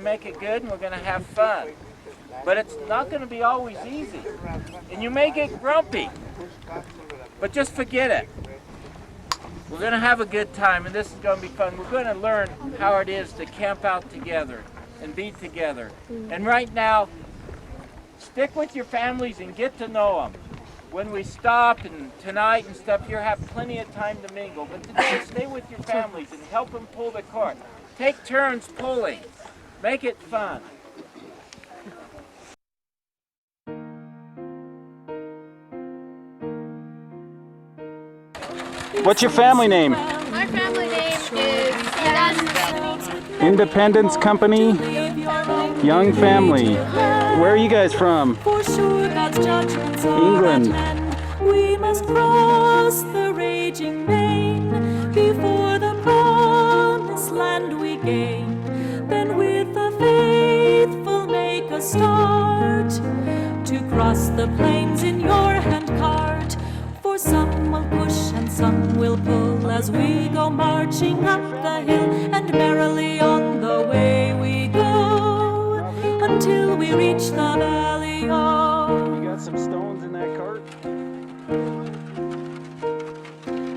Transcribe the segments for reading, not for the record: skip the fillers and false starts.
Make it good and we're going to have fun. But it's not going to be always easy. And you may get grumpy. But just forget it. We're going to have a good time and this is going to be fun. We're going to learn how it is to camp out together and be together. And right now, stick with your families and get to know them. When we stop and tonight and stuff, you'll have plenty of time to mingle. But today, stay with your families and help them pull the cart. Take turns pulling. Make it fun. What's your family name? My family name is Independence Company. Young Family. Where are you guys from? England. We must cross the raging main before the promised land we gain. Then with the faithful make a start to cross the plains in your handcart. For some will push and some will pull as we go marching up the hill, and merrily on the way we go until we reach the valley of. You got some stones in that cart?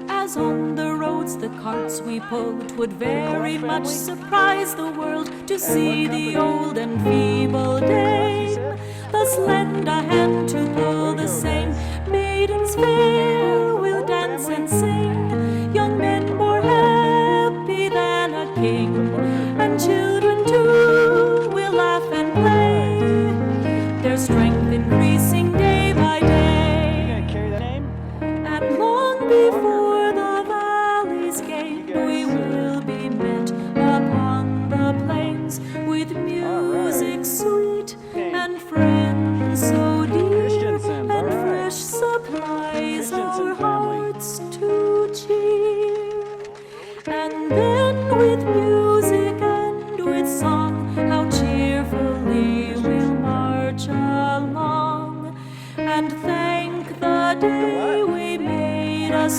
As on the roads the carts we pull, 'twould very much surprise the world to see the old and feeble dame thus lend a hand to pull the same. Maidens fair will dance and sing, young men more happy than a king, and children too will laugh and play, their strength increasing day by day. And long before the valley's gate we will be met upon the plains with music sweet and friends so dear, and fresh supplies our hearts to cheer. And then with music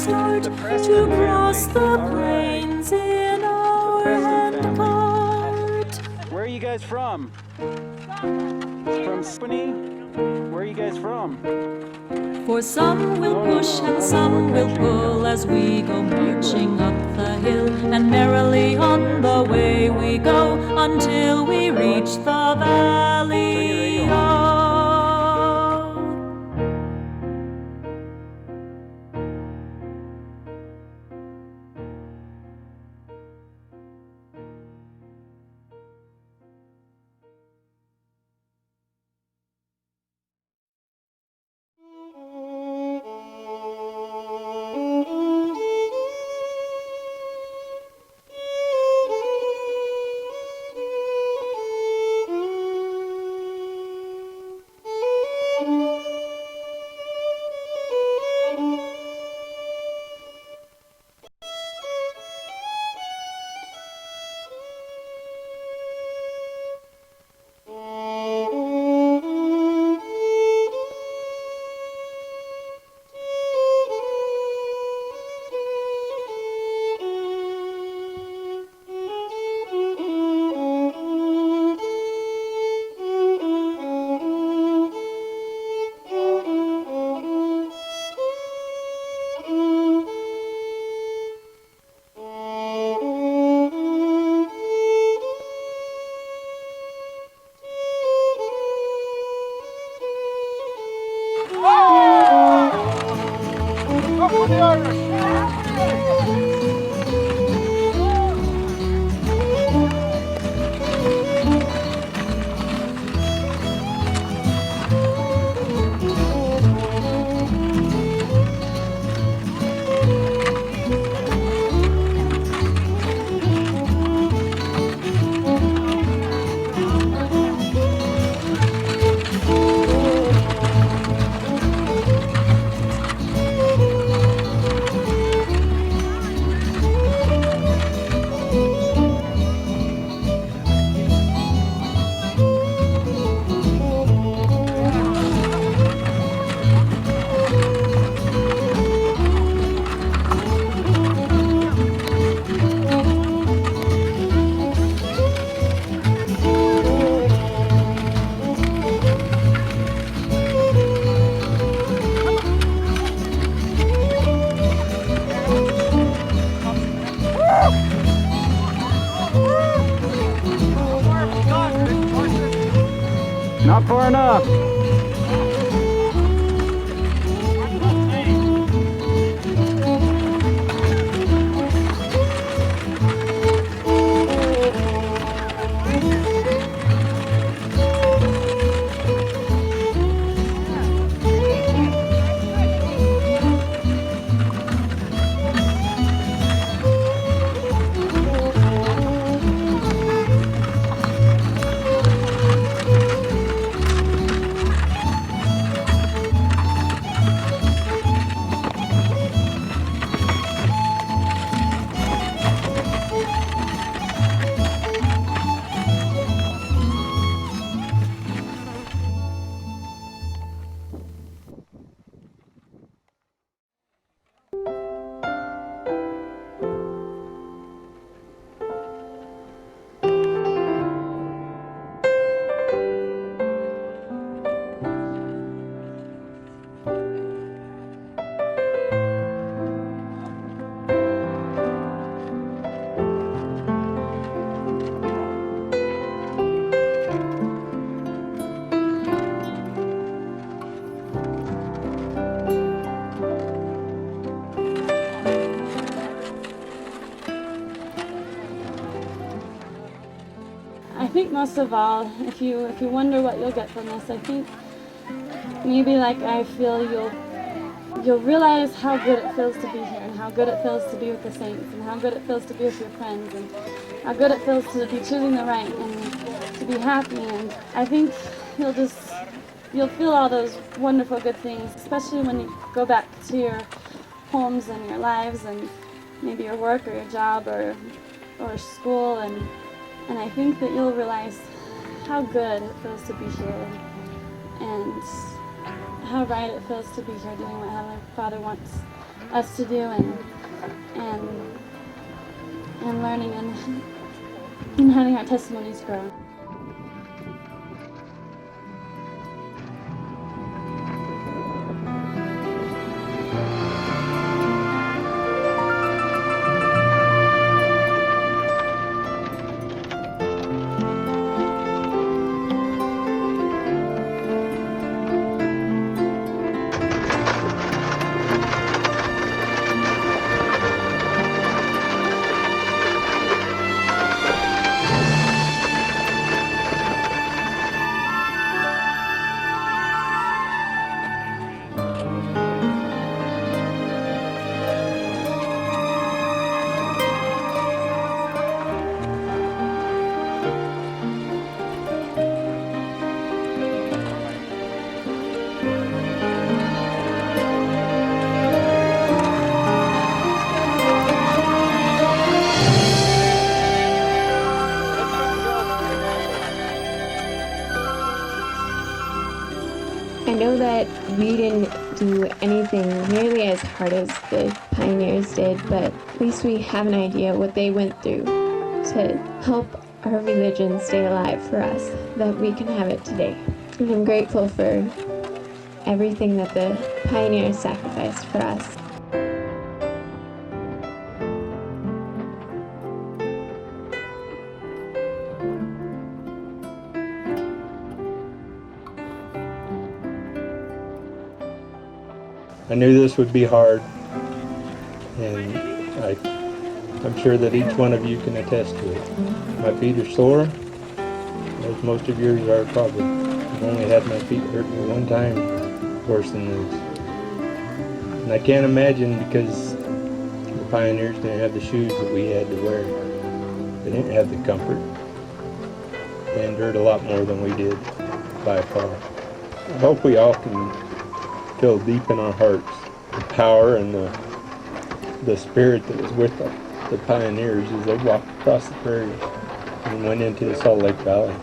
start to cross the plains in our handcart. Where are you guys from? From Spiny? Where are you guys from? For some will push and some will pull as we go marching up the hill, and merrily on the way we go until we reach the valley. Not far enough. I think most of all, if you wonder what you'll get from this, I think maybe like I feel you'll realize how good it feels to be here, and how good it feels to be with the saints, and how good it feels to be with your friends, and how good it feels to be choosing the right and to be happy. And I think you'll feel all those wonderful good things, especially when you go back to your homes and your lives and maybe your work or your job or school, and I think that you'll realize how good it feels to be here and how right it feels to be here doing what Heavenly Father wants us to do, and learning and having our testimonies grow. I know that we didn't do anything nearly as hard as the pioneers did, but at least we have an idea what they went through to help our religion stay alive for us, that we can have it today. And I'm grateful for everything that the pioneers sacrificed for us. I knew this would be hard, and I'm sure that each one of you can attest to it. My feet are sore, as most of yours are probably. I've only had my feet hurt me one time worse than this. And I can't imagine, because the pioneers didn't have the shoes that we had to wear. They didn't have the comfort. They endured a lot more than we did, by far. I hope we all can feel deep in our hearts the power and the spirit that was with the pioneers as they walked across the prairie and went into the Salt Lake Valley.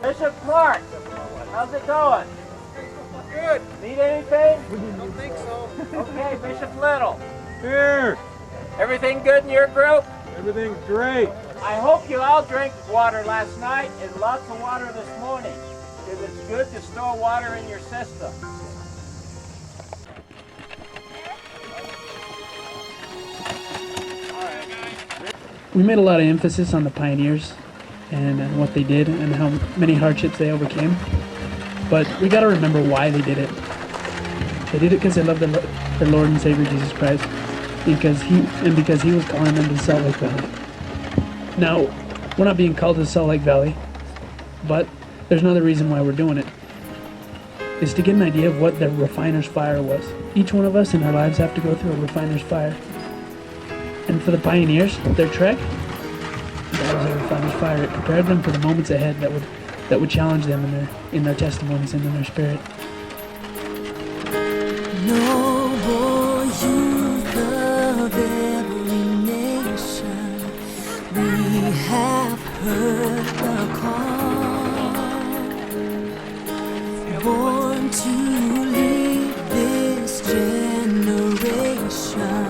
Bishop Clark, how's it going? Good. Need anything? I don't think so. Okay, Bishop Little. Here. Everything good in your group? Everything's great. I hope you all drank water last night and lots of water this morning, because it's good to store water in your system. We made a lot of emphasis on the pioneers and what they did and how many hardships they overcame. But we got to remember why they did it. They did it because they loved their Lord and Savior Jesus Christ, because he was calling them to Salt Lake Valley. Now, We're not being called to Salt Lake Valley, but there's another reason why we're doing it. Is to get an idea of what the refiner's fire was. Each one of us in our lives have to go through a refiner's fire. And for the pioneers, their trek, that was a refiner's fire. It prepared them for the moments ahead that would challenge them in their testimonies and in their spirit. Noble youth of every nation, we have heard the call. Born to lead this generation,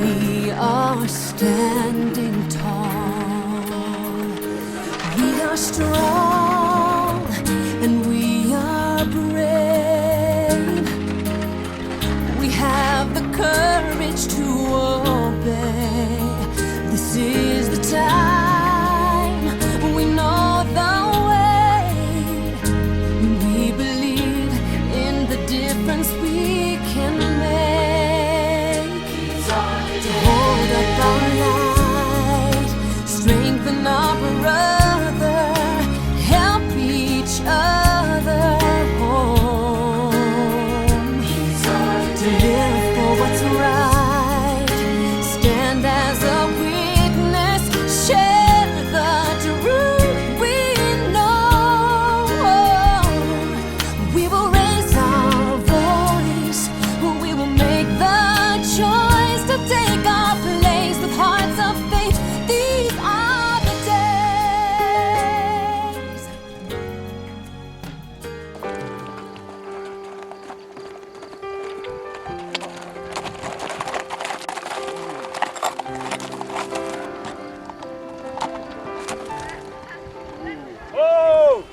we are standing tall. We are strong and we are brave. We have the courage to obey. This is the time. We know the way. We believe in the difference we can make. To hold up our light, strengthen our brother, help each other home. To live for what's right, stand as a witness, share the truth we know. We will raise our voice, we will make the choice to take our place with hearts of faith. These are the days. Oh!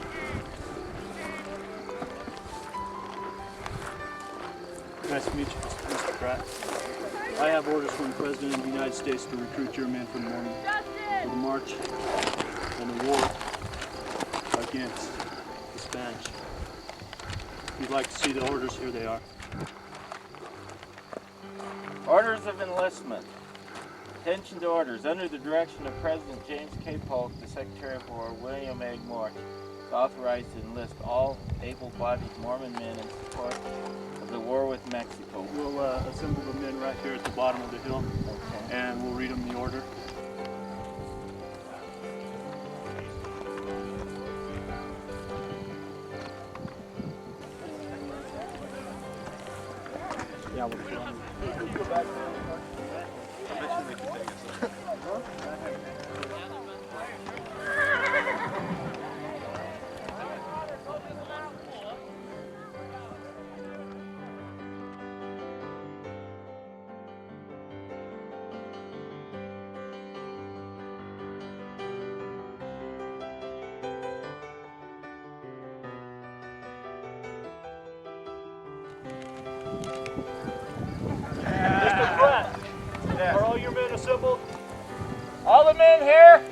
Nice to meet you, Mr. Pratt. I have orders from the President of the United States to recruit your men for the morning for the march and the war against the Spanish. If you'd like to see the orders, here they are. Orders of enlistment. Attention to orders. Under the direction of President James K. Polk, the Secretary of War, William A. Morse is authorized to enlist all able-bodied Mormon men in support of the war with Mexico. We'll assemble the men right here at the bottom of the hill, Okay. and we'll read them the order. Yeah, we'll put on. Mr. Pratt, are all your men assembled? All the men here?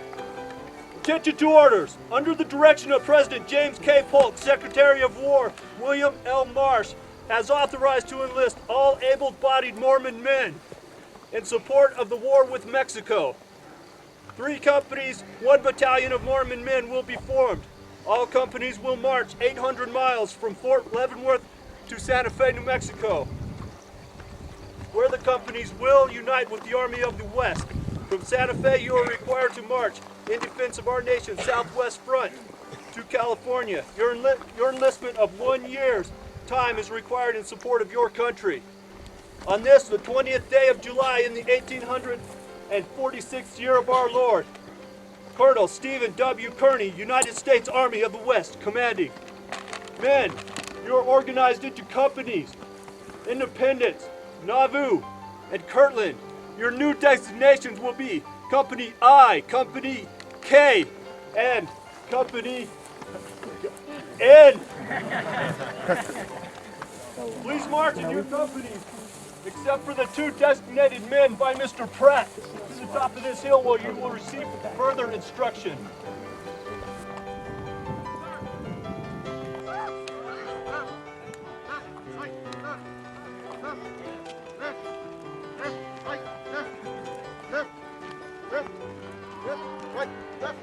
Attention to orders. Under the direction of President James K. Polk, Secretary of War, William L. Marsh has authorized to enlist all able-bodied Mormon men in support of the war with Mexico. 3 companies, 1 battalion of Mormon men will be formed. All companies will march 800 miles from Fort Leavenworth to Santa Fe, New Mexico, where the companies will unite with the Army of the West. From Santa Fe, you are required to march in defense of our nation's southwest front to California. Your enlistment of 1 year's time is required in support of your country. On this, the 20th day of July in the 1846th year of our Lord, Colonel Stephen W. Kearny, United States Army of the West, commanding. Men, you are organized into companies. Independence, Nauvoo, and Kirtland. Your new designations will be Company I, Company K, and Company N. Please march in your companies, except for the 2 designated men by Mr. Pratt, to the top of this hill where you will receive further instruction. Left,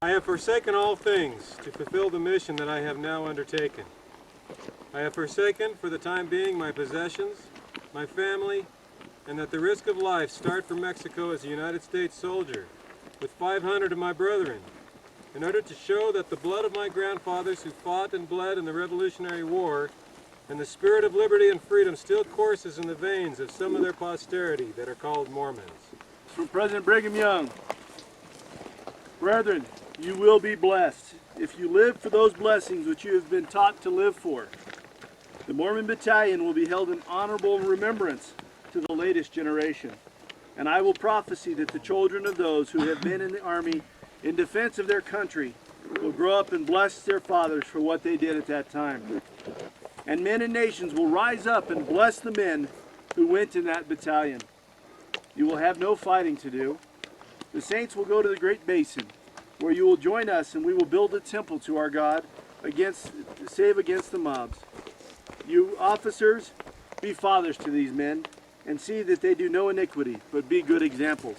I have forsaken all things to fulfill the mission that I have now undertaken. I have forsaken for the time being my possessions, my family, and at the risk of life start for Mexico as a United States soldier with 500 of my brethren in order to show that the blood of my grandfathers who fought and bled in the Revolutionary War and the spirit of liberty and freedom still courses in the veins of some of their posterity that are called Mormons. From President Brigham Young, brethren, you will be blessed if you live for those blessings which you have been taught to live for. The Mormon Battalion will be held in honorable remembrance to the latest generation. And I will prophesy that the children of those who have been in the Army in defense of their country will grow up and bless their fathers for what they did at that time. And men and nations will rise up and bless the men who went in that battalion. You will have no fighting to do. The saints will go to the Great Basin, where you will join us, and we will build a temple to our God, save against the mobs. You officers, be fathers to these men, and see that they do no iniquity, but be good examples.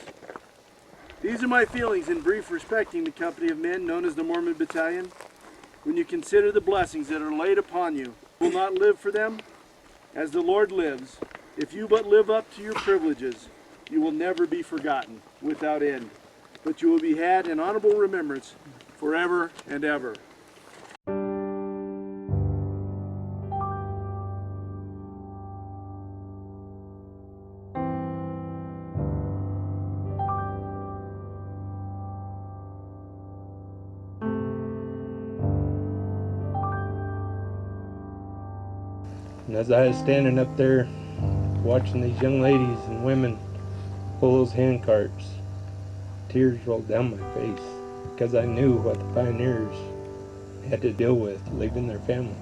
These are my feelings in brief respecting the company of men known as the Mormon Battalion. When you consider the blessings that are laid upon you, you will not live for them. As the Lord lives, if you but live up to your privileges, you will never be forgotten without end, but you will be had in honorable remembrance forever and ever. And as I was standing up there watching these young ladies and women pull those hand carts, tears rolled down my face because I knew what the pioneers had to deal with leaving their family.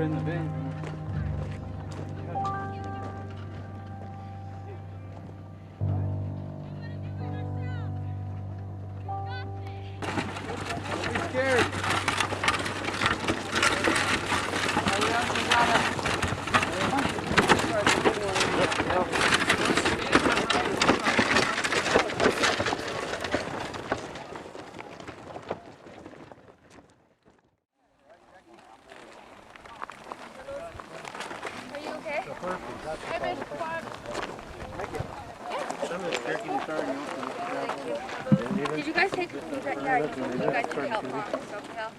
in the bin. Don't be scared. Are you okay? Hey, babe, come on. Did you guys take a look at? Yeah, you guys need help, huh? So, yeah.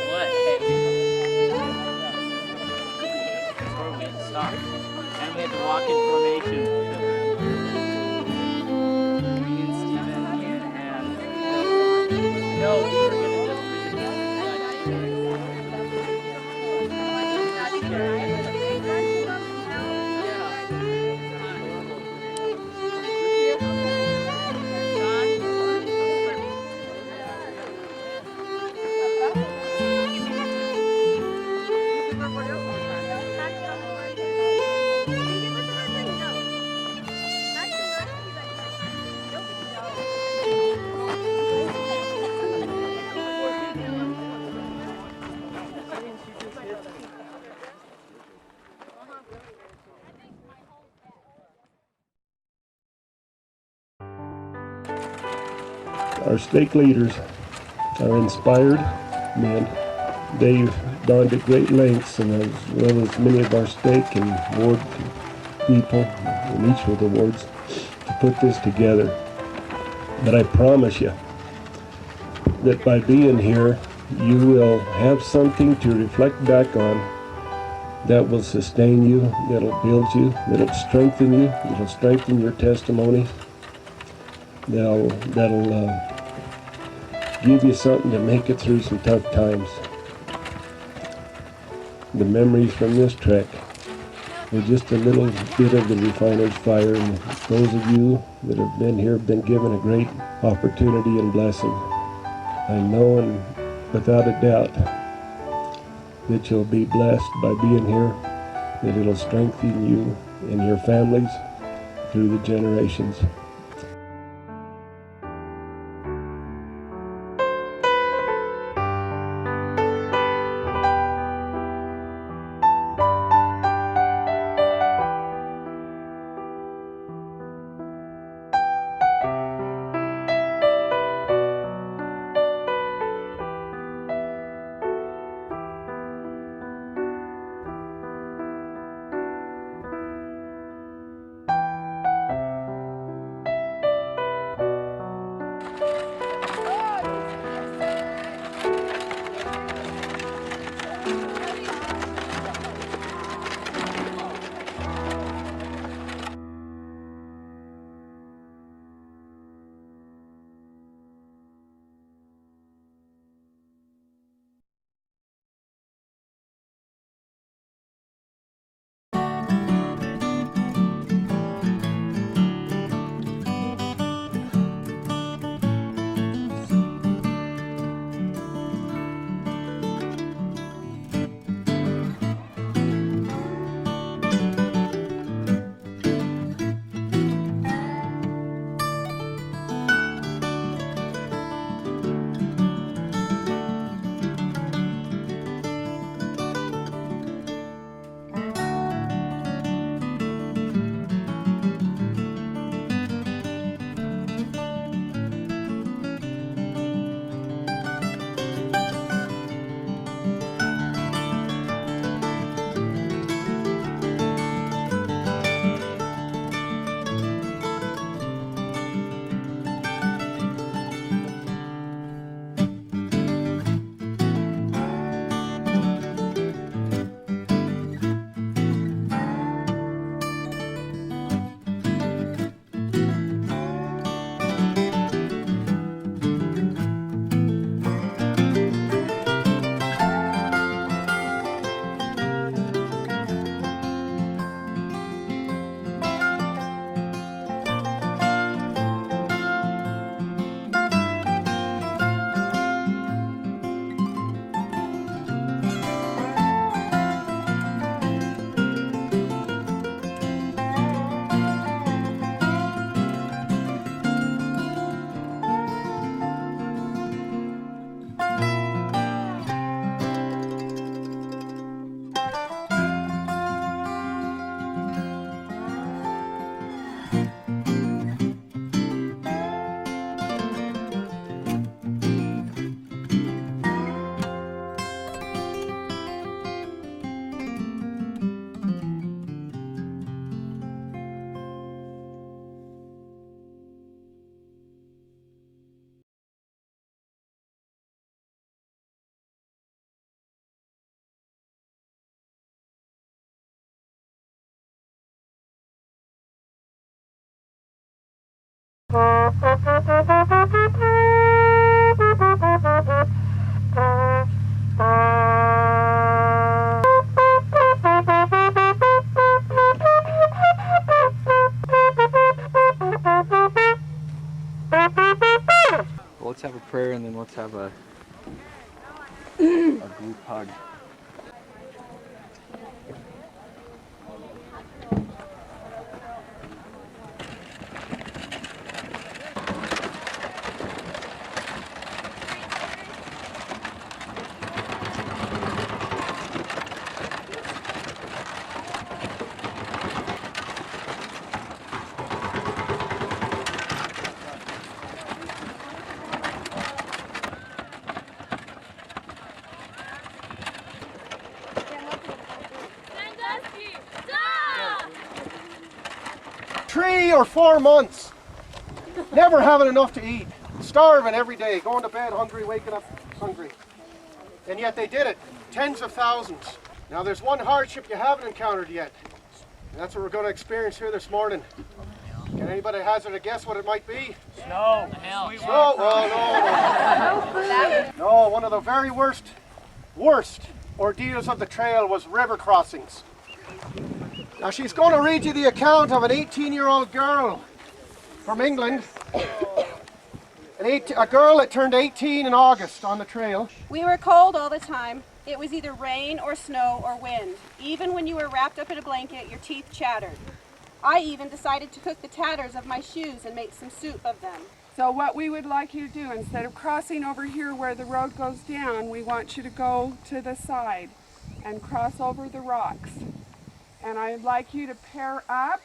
What? That's where we had to stop. And we had to walk in formation. Me and Steven and no, we were gonna just Our stake leaders are inspired men. They've gone to great lengths, and as well as many of our stake and ward people in each of the wards, to put this together. But I promise you that by being here, you will have something to reflect back on that will sustain you, that'll build you, that'll strengthen you, that'll strengthen your testimonies, that'll give you something to make it through some tough times. The memories from this trek were just a little bit of the refiner's fire, and those of you that have been here have been given a great opportunity and blessing. I know and without a doubt that you'll be blessed by being here, that it'll strengthen you and your families through the generations. Well, let's have a prayer and then let's have a group hug. Three or 4 months, never having enough to eat, starving every day, going to bed hungry, waking up hungry. And yet they did it, tens of thousands. Now there's one hardship you haven't encountered yet, and that's what we're going to experience here this morning. Can anybody hazard a guess what it might be? Snow. Snow? Well, no. No, one of the very worst ordeals of the trail was river crossings. Now she's going to read you the account of an 18-year-old girl from England. A girl that turned 18 in August on the trail. We were cold all the time. It was either rain or snow or wind. Even when you were wrapped up in a blanket, your teeth chattered. I even decided to cook the tatters of my shoes and make some soup of them. So what we would like you to do, instead of crossing over here where the road goes down, we want you to go to the side and cross over the rocks. And I'd like you to pair up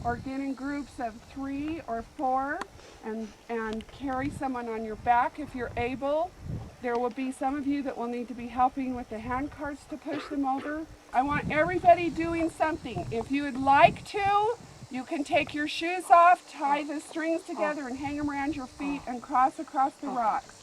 or get in groups of 3 or 4 and carry someone on your back if you're able. There will be some of you that will need to be helping with the hand carts to push them over. I want everybody doing something. If you would like to, you can take your shoes off, tie the strings together and hang them around your feet and cross across the rocks.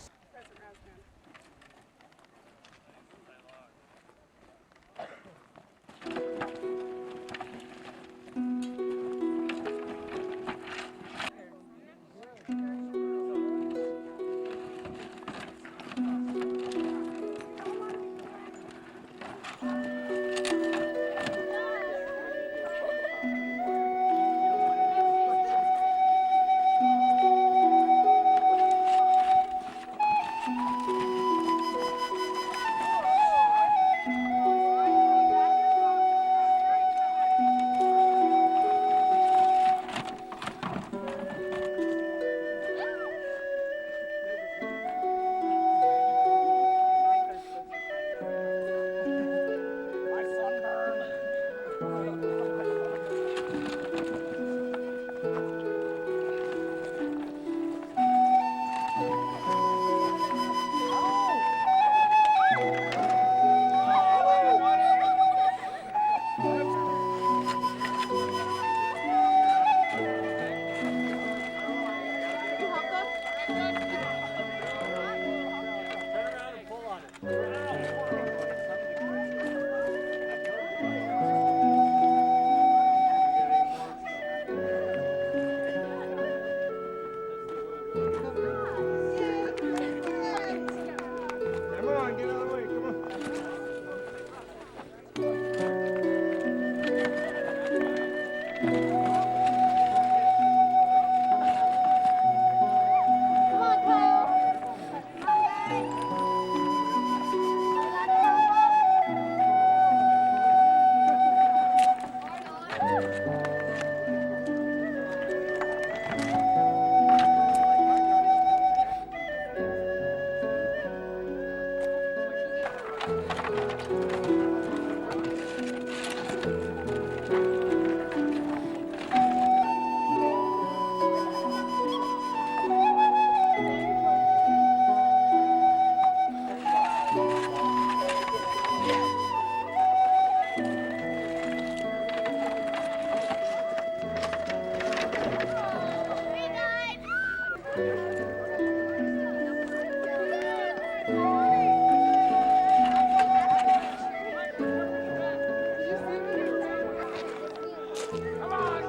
Come on!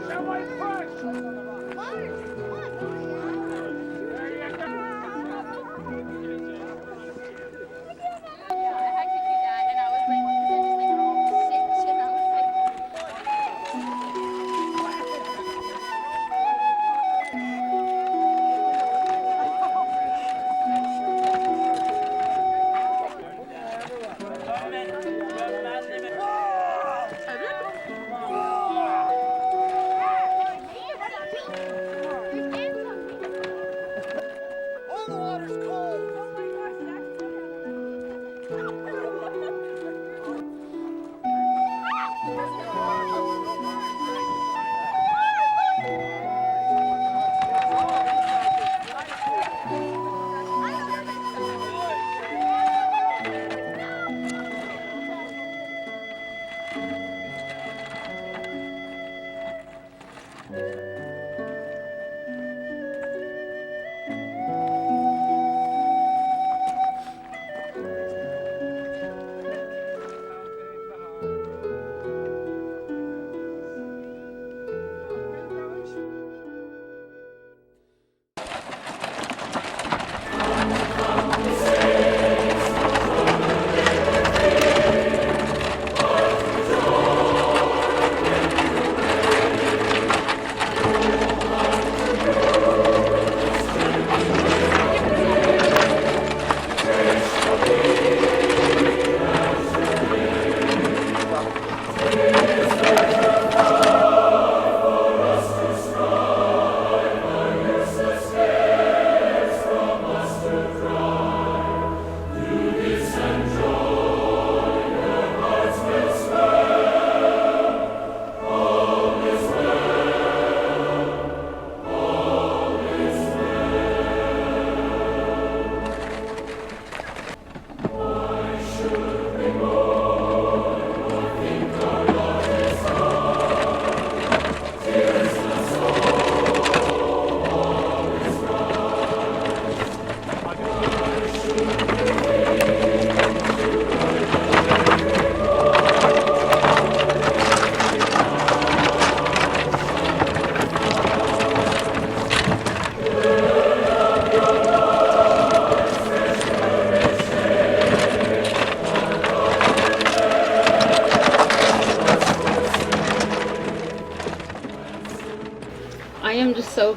Shall I push?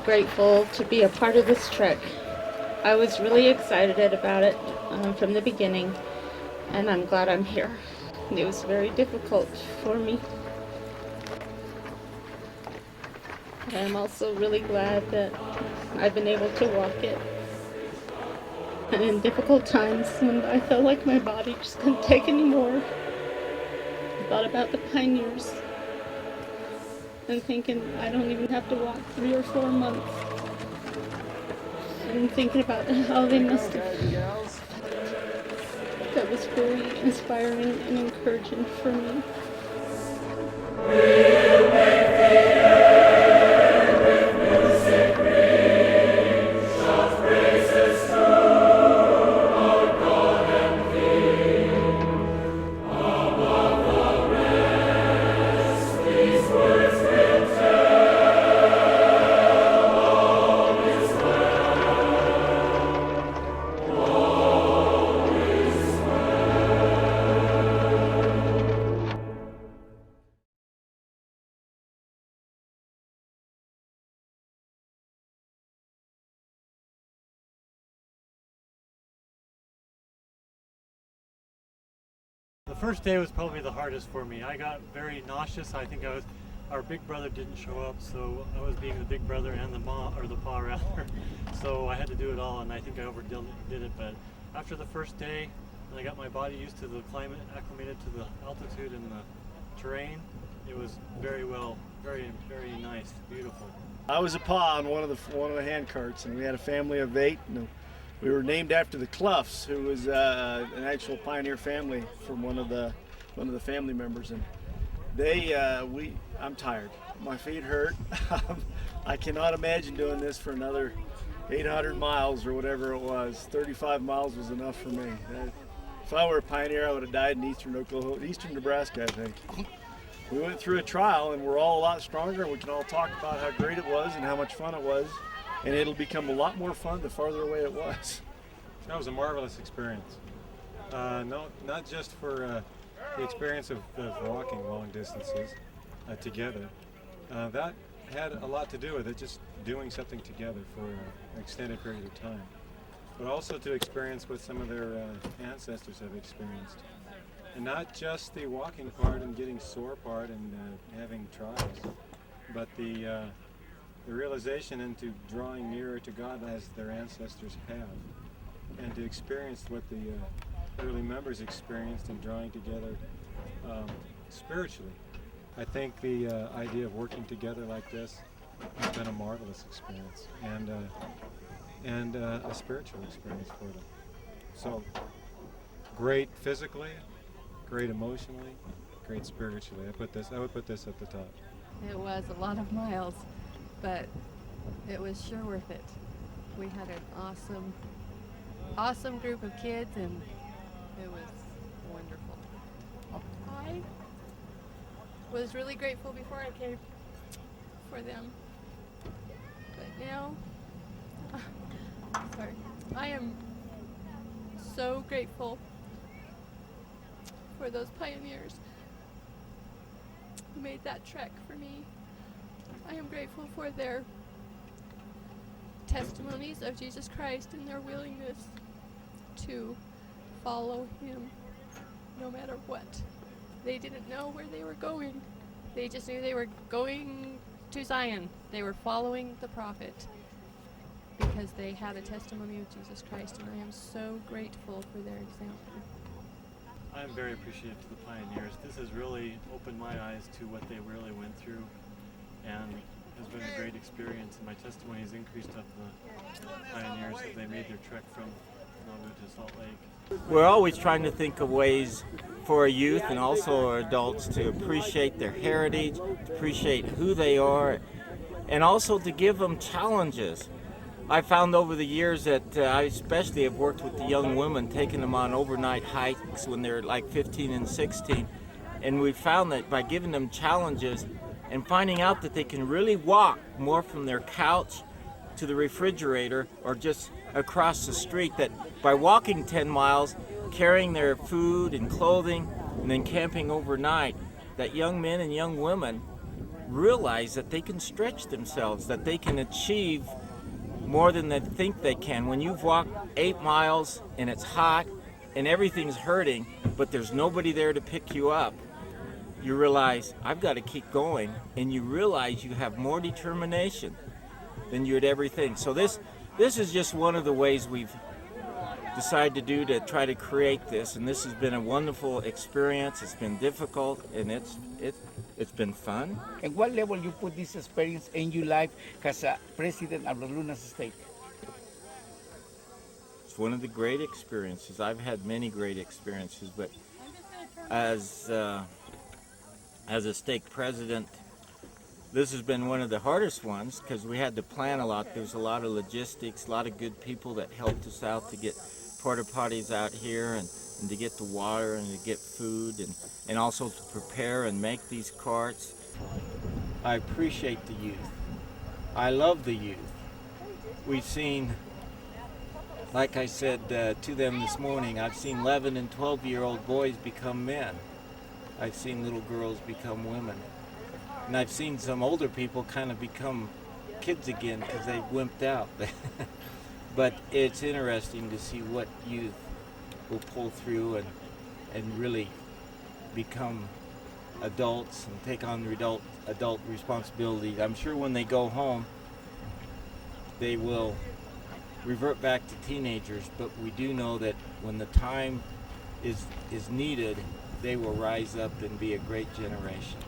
grateful to be a part of this trek. I was really excited about it from the beginning, and I'm glad I'm here. It was very difficult for me. I'm also really glad that I've been able to walk it. And in difficult times when I felt like my body just couldn't take anymore, I thought about the pioneers and thinking I don't even have to walk 3 or 4 months. And thinking about how they must have. That was very inspiring and encouraging for me. The first day was probably the hardest for me. I got very nauseous. I think our big brother didn't show up, so I was being the big brother and the pa rather. So I had to do it all, and I think I overdid it. But after the first day, when I got my body used to the climate, acclimated to the altitude and the terrain, it was very nice, beautiful. I was a pa on one of the hand carts, and we had a family of 8. And we were named after the Cloughs, who was an actual pioneer family from one of the family members. And I'm tired. My feet hurt. I cannot imagine doing this for another 800 miles or whatever it was. 35 miles was enough for me. If I were a pioneer, I would have died in eastern Nebraska, I think. We went through a trial, and we're all a lot stronger, and we can all talk about how great it was and how much fun it was. And it'll become a lot more fun the farther away it was. That was a marvelous experience. Not just for the experience of walking long distances together. That had a lot to do with it, just doing something together for an extended period of time. But also to experience what some of their ancestors have experienced. And not just the walking part and getting sore part and having trials, but the realization into drawing nearer to God as their ancestors have, and to experience what the early members experienced in drawing together spiritually. I think the idea of working together like this has been a marvelous experience and a spiritual experience for them. So great physically, great emotionally, great spiritually. I would put this at the top. It was a lot of miles, but it was sure worth it. We had an awesome group of kids, and it was wonderful. I was really grateful before I came for them, but now, sorry, I am so grateful for those pioneers who made that trek for me. I am grateful for their testimonies of Jesus Christ and their willingness to follow Him no matter what. They didn't know where they were going. They just knew they were going to Zion. They were following the prophet because they had a testimony of Jesus Christ, and I am so grateful for their example. I'm very appreciative to the pioneers. This has really opened my eyes to what they really went through, and has been a great experience. And my testimony has increased of the pioneers as they made their trek from Longwood to Salt Lake. We're always trying to think of ways for our youth and also our adults to appreciate their heritage, appreciate who they are, and also to give them challenges. I found over the years that I especially have worked with the young women, taking them on overnight hikes when they're like 15 and 16. And we found that by giving them challenges and finding out that they can really walk more from their couch to the refrigerator or just across the street, that by walking 10 miles, carrying their food and clothing, and then camping overnight, that young men and young women realize that they can stretch themselves, that they can achieve more than they think they can. When you've walked 8 miles and it's hot and everything's hurting, but there's nobody there to pick you up, you realize, I've got to keep going, and you realize you have more determination than you'd ever think. So this is just one of the ways we've decided to do to try to create this, and this has been a wonderful experience. It's been difficult, and it's been fun. At what level you put this experience in your life as a president of the Lunas State? It's one of the great experiences. I've had many great experiences, but as a stake president, this has been one of the hardest ones because we had to plan a lot. There's a lot of logistics, a lot of good people that helped us out to get porta potties out here and to get the water and to get food and also to prepare and make these carts. I appreciate the youth. I love the youth. We've seen, like I said to them this morning, I've seen 11 and 12-year-old boys become men. I've seen little girls become women. And I've seen some older people kind of become kids again because they wimped out. But it's interesting to see what youth will pull through and really become adults and take on adult responsibility. I'm sure when they go home, they will revert back to teenagers, but we do know that when the time is needed, they will rise up and be a great generation.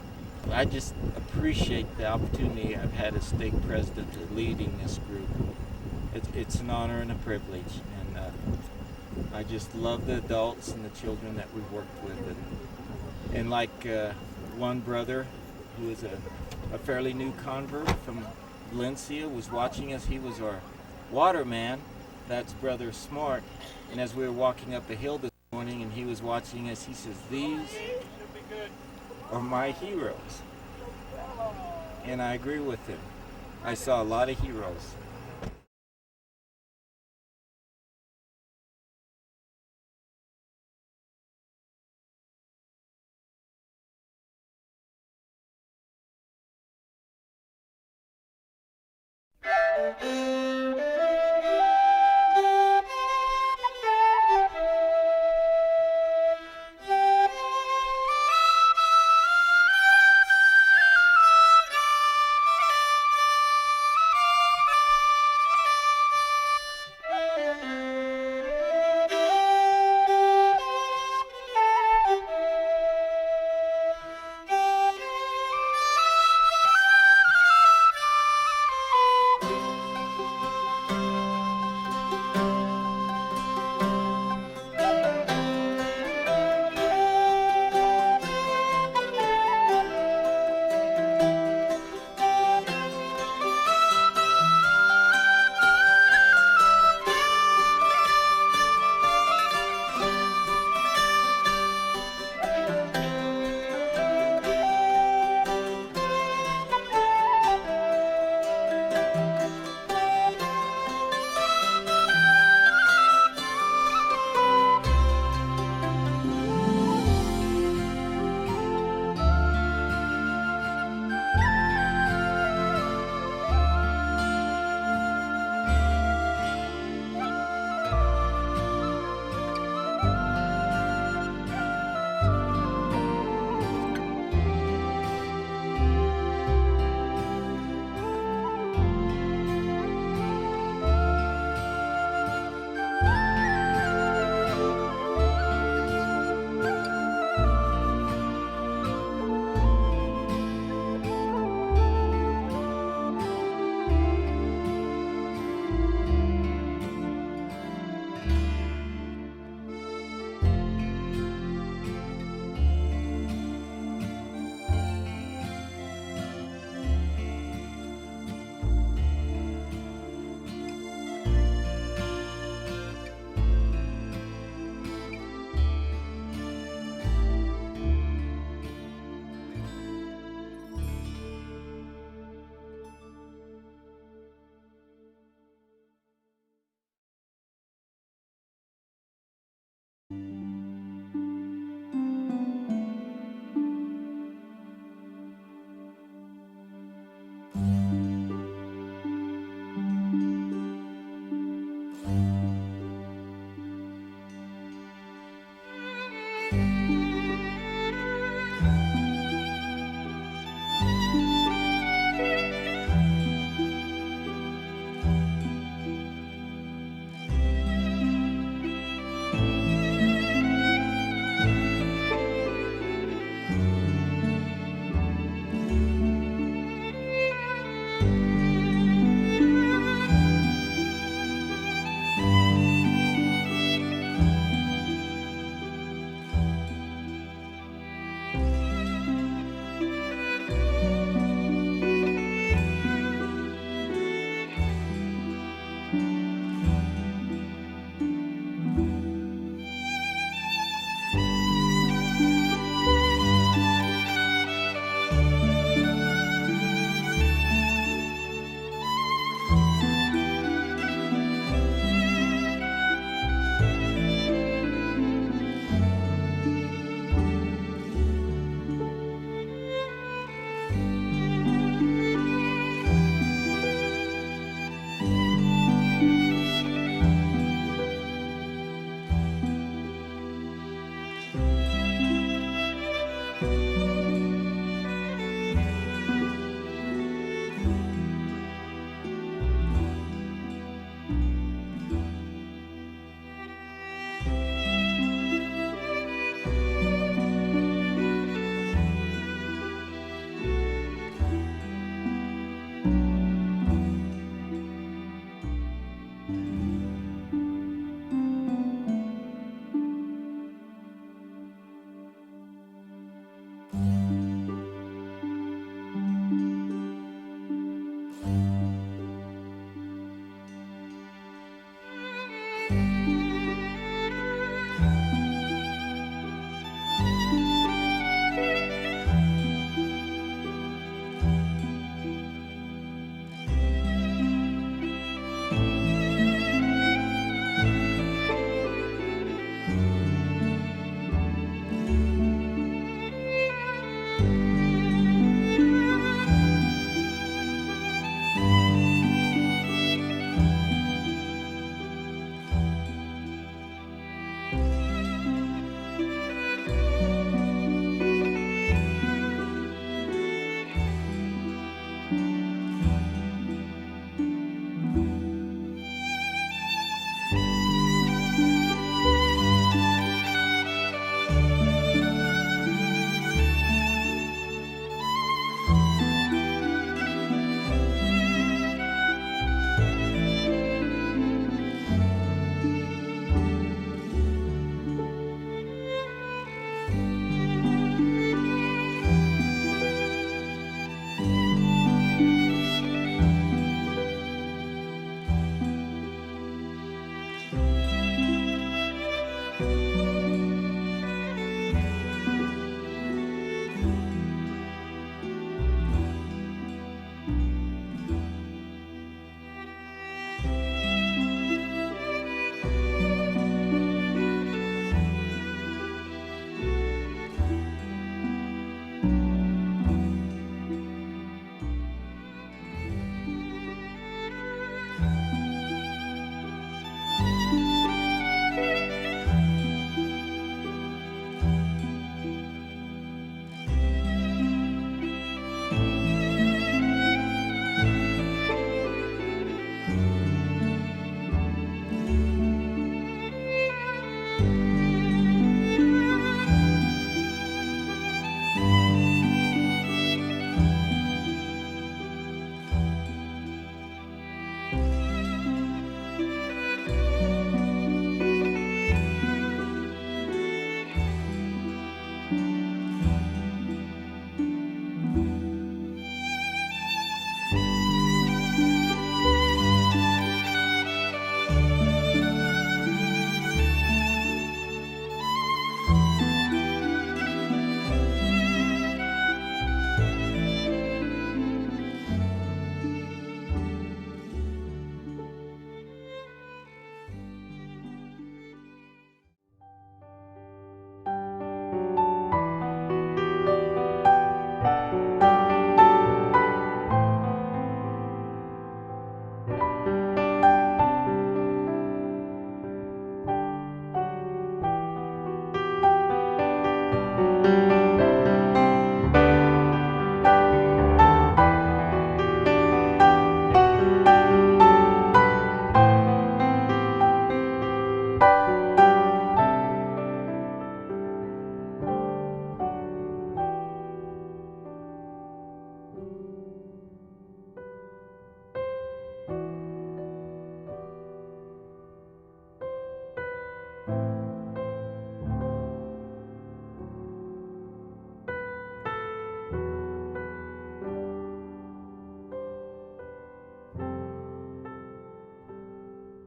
I just appreciate the opportunity I've had as stake president to leading this group. It's an honor and a privilege, and I just love the adults and the children that we've worked with. And like one brother who is a fairly new convert from Valencia was watching us. He was our waterman. That's Brother Smart. And as we were walking up a hill this morning and he was watching us, he says, "These are my heroes." And I agree with him. I saw a lot of heroes. Thank you.